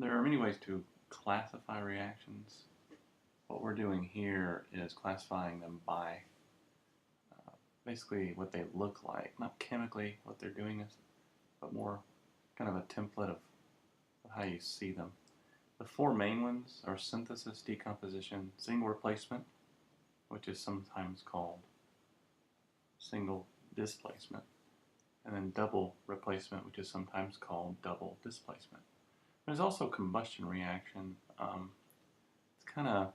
There are many ways to classify reactions. What we're doing here is classifying them by basically what they look like, not chemically what they're doing, but more kind of a template of how you see them. The four main ones are synthesis, decomposition, single replacement, which is sometimes called single displacement, and then double replacement, which is sometimes called double displacement. There's also combustion reaction. It's kind of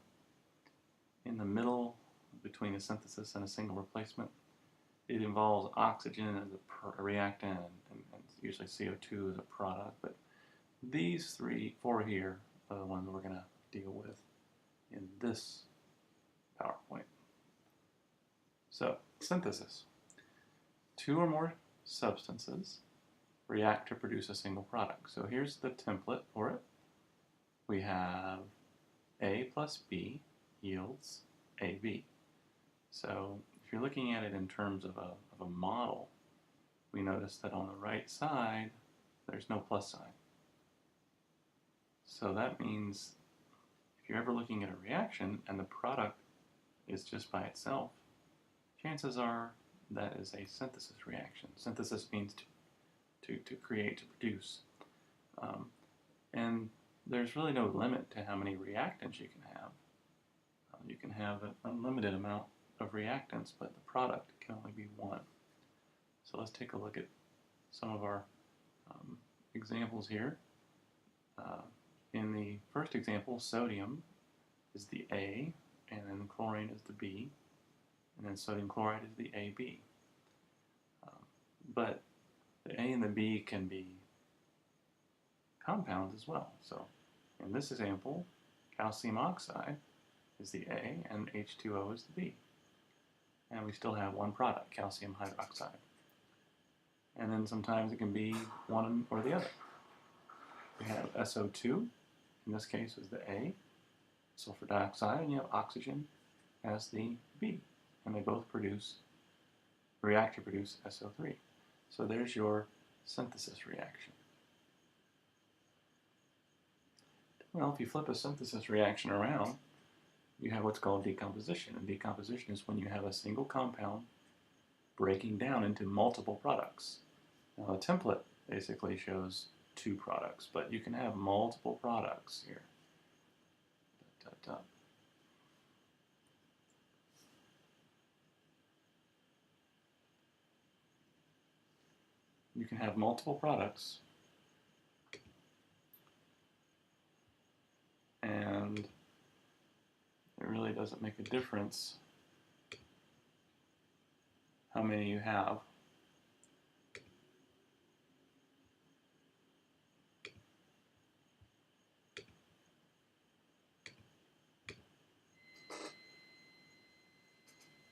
in the middle between a synthesis and a single replacement. It involves oxygen as a reactant and usually CO2 as a product. But these four here are the ones we're going to deal with in this PowerPoint. So, synthesis. Two or more substances react to produce a single product. So here's the template for it. We have A plus B yields AB. So if you're looking at it in terms of a model, we notice that on the right side, there's no plus sign. So that means if you're ever looking at a reaction and the product is just by itself, chances are that is a synthesis reaction. Synthesis means to create, to produce. And there's really no limit to how many reactants you can have. You can have an unlimited amount of reactants, but the product can only be one. So let's take a look at some of our examples here. In the first example, sodium is the A, and then chlorine is the B, and then sodium chloride is the AB. But the A and the B can be compounds as well. So in this example, calcium oxide is the A and H2O is the B. And we still have one product, calcium hydroxide. And then sometimes it can be one or the other. We have SO2, in this case is the A, sulfur dioxide, and you have oxygen as the B. And they both react to produce SO3. So there's your synthesis reaction. Well, if you flip a synthesis reaction around, you have what's called decomposition. And decomposition is when you have a single compound breaking down into multiple products. Now, the template basically shows two products, but you can have multiple products here. You can have multiple products, and it really doesn't make a difference how many you have.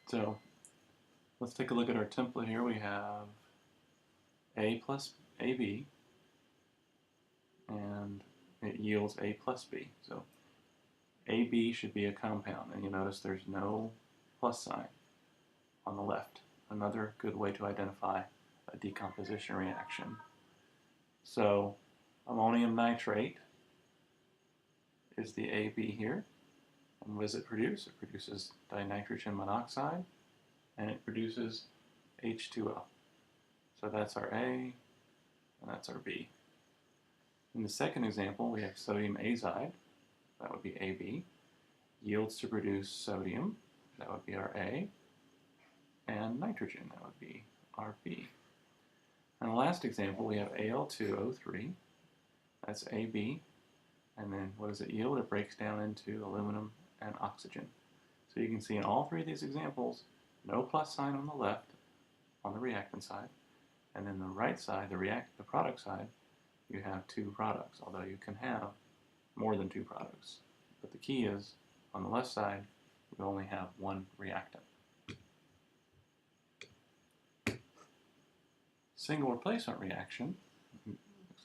So let's take a look at our template here. We have A plus AB, and it yields A plus B. So AB should be a compound, and you notice there's no plus sign on the left. Another good way to identify a decomposition reaction. So ammonium nitrate is the AB here. And what does it produce? It produces dinitrogen monoxide, and it produces H2O. So that's our A, and that's our B. In the second example, we have sodium azide, that would be AB, yields to produce sodium, that would be our A, and nitrogen, that would be our B. And the last example, we have Al2O3, that's AB, and then what does it yield? It breaks down into aluminum and oxygen. So you can see in all three of these examples, no plus sign on the left, on the reactant side, and then the right side, the product side, you have two products, although you can have more than two products. But the key is, on the left side, we only have one reactant. Single replacement reaction,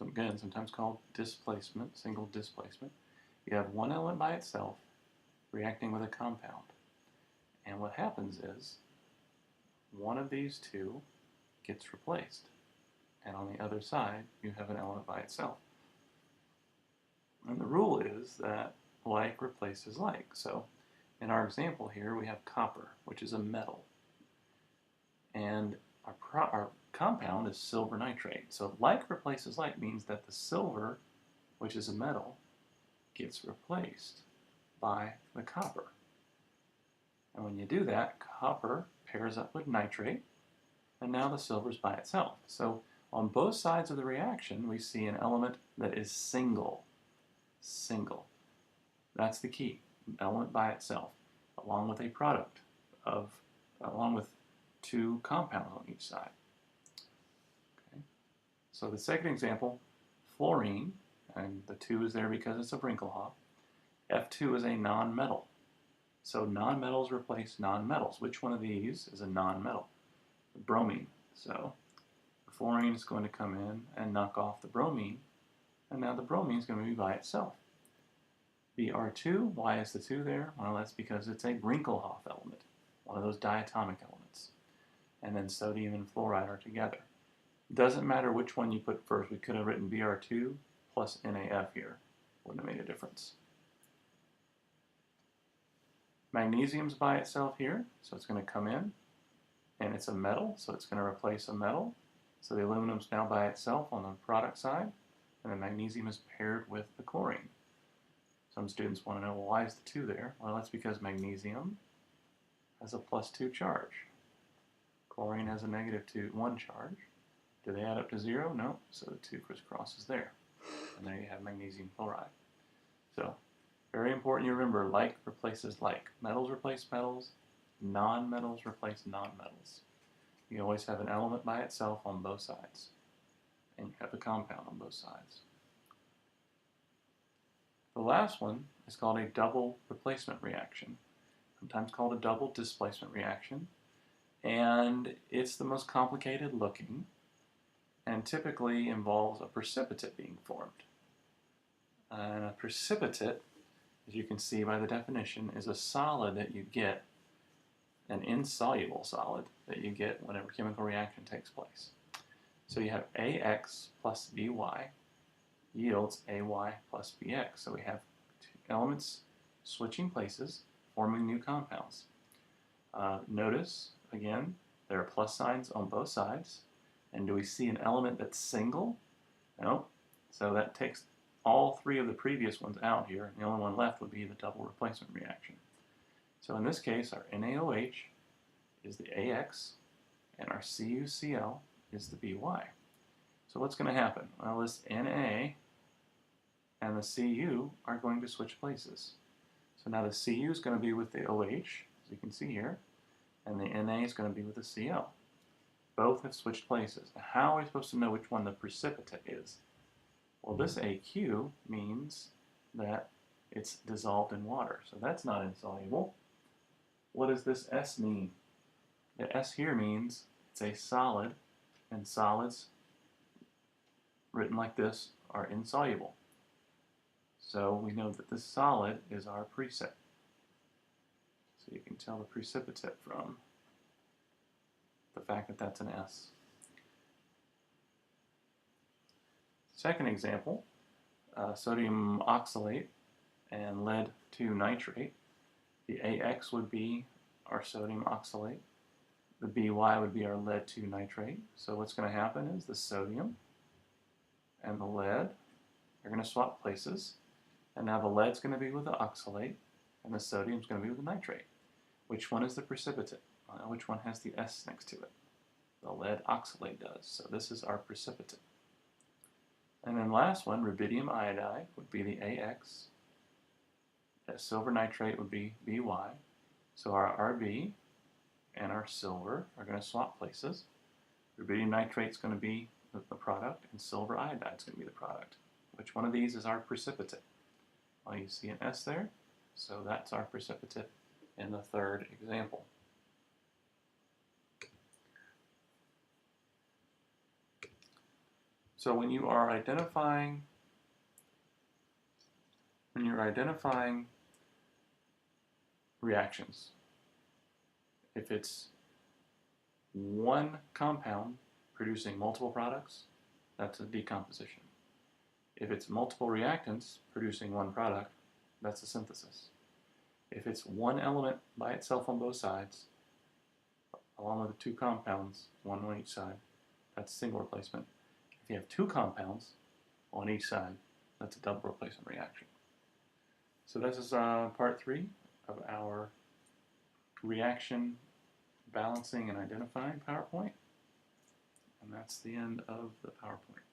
again, sometimes called displacement, single displacement. You have one element by itself reacting with a compound. And what happens is, one of these two gets replaced. And on the other side, you have an element by itself. And the rule is that like replaces like. So in our example here, we have copper, which is a metal. And our compound is silver nitrate. So like replaces like means that the silver, which is a metal, gets replaced by the copper. And when you do that, copper pairs up with nitrate, and now the silver's by itself. So on both sides of the reaction, we see an element that is single. Single. That's the key. An element by itself, along with a product along with two compounds on each side. Okay. So the second example, fluorine, and the 2 is there because it's a Brinkelhoff. F2 is a nonmetal. So nonmetals replace nonmetals. Which one of these is a nonmetal? The bromine. So the fluorine is going to come in and knock off the bromine, and now the bromine is going to be by itself. Br2, why is the 2 there? Well, that's because it's a Brinkelhoff element, one of those diatomic elements. And then sodium and fluoride are together. Doesn't matter which one you put first. We could have written Br2 plus NaF here. Wouldn't have made a difference. Magnesium's by itself here, so it's going to come in, and it's a metal, so it's going to replace a metal. So the aluminum's now by itself on the product side, and the magnesium is paired with the chlorine. Some students want to know, well, why is the 2 there? Well, that's because magnesium has a +2 charge. Chlorine has a -1 charge. Do they add up to 0? No, so the 2 crisscrosses there. And there you have magnesium chloride. So, very important you remember, like replaces like. Metals replace metals, non-metals replace non-metals. You always have an element by itself on both sides, and you have a compound on both sides. The last one is called a double replacement reaction, sometimes called a double displacement reaction, and it's the most complicated looking and typically involves a precipitate being formed. And a precipitate, as you can see by the definition, is a solid that you get, an insoluble solid that you get whenever a chemical reaction takes place. So you have AX plus BY yields AY plus BX. So we have two elements switching places, forming new compounds. Notice, again, there are plus signs on both sides. And do we see an element that's single? No. So that takes all 3 of the previous ones out here, and the only one left would be the double replacement reaction. So in this case, our NaOH is the AX, and our CuCl is the By. So what's going to happen? Well, this Na and the Cu are going to switch places. So now the Cu is going to be with the OH, as you can see here, and the Na is going to be with the Cl. Both have switched places. Now, how are we supposed to know which one the precipitate is? Well, this AQ means that it's dissolved in water, so that's not insoluble. What does this S mean? The S here means it's a solid, and solids written like this are insoluble. So we know that this solid is our precip. So you can tell the precipitate from the fact that that's an S. Second example, sodium oxalate and lead 2 nitrate. The AX would be our sodium oxalate. The BY would be our lead 2 nitrate. So what's going to happen is the sodium and the lead are going to swap places. And now the lead's going to be with the oxalate, and the sodium's going to be with the nitrate. Which one is the precipitate? Which one has the S next to it? The lead oxalate does. So this is our precipitate. And then last one, rubidium iodide, would be the AX. Silver nitrate would be By. So our Rb and our silver are going to swap places. Rubidium nitrate is going to be the product, and silver iodide is going to be the product. Which one of these is our precipitate? Well, you see an S there, so that's our precipitate in the third example. So when you're identifying reactions, if it's one compound producing multiple products, that's a decomposition. If it's multiple reactants producing one product, that's a synthesis. If it's one element by itself on both sides, along with the two compounds, one on each side, that's a single replacement. If you have two compounds on each side, that's a double replacement reaction. So this is part 3 of our reaction balancing and identifying PowerPoint. And that's the end of the PowerPoint.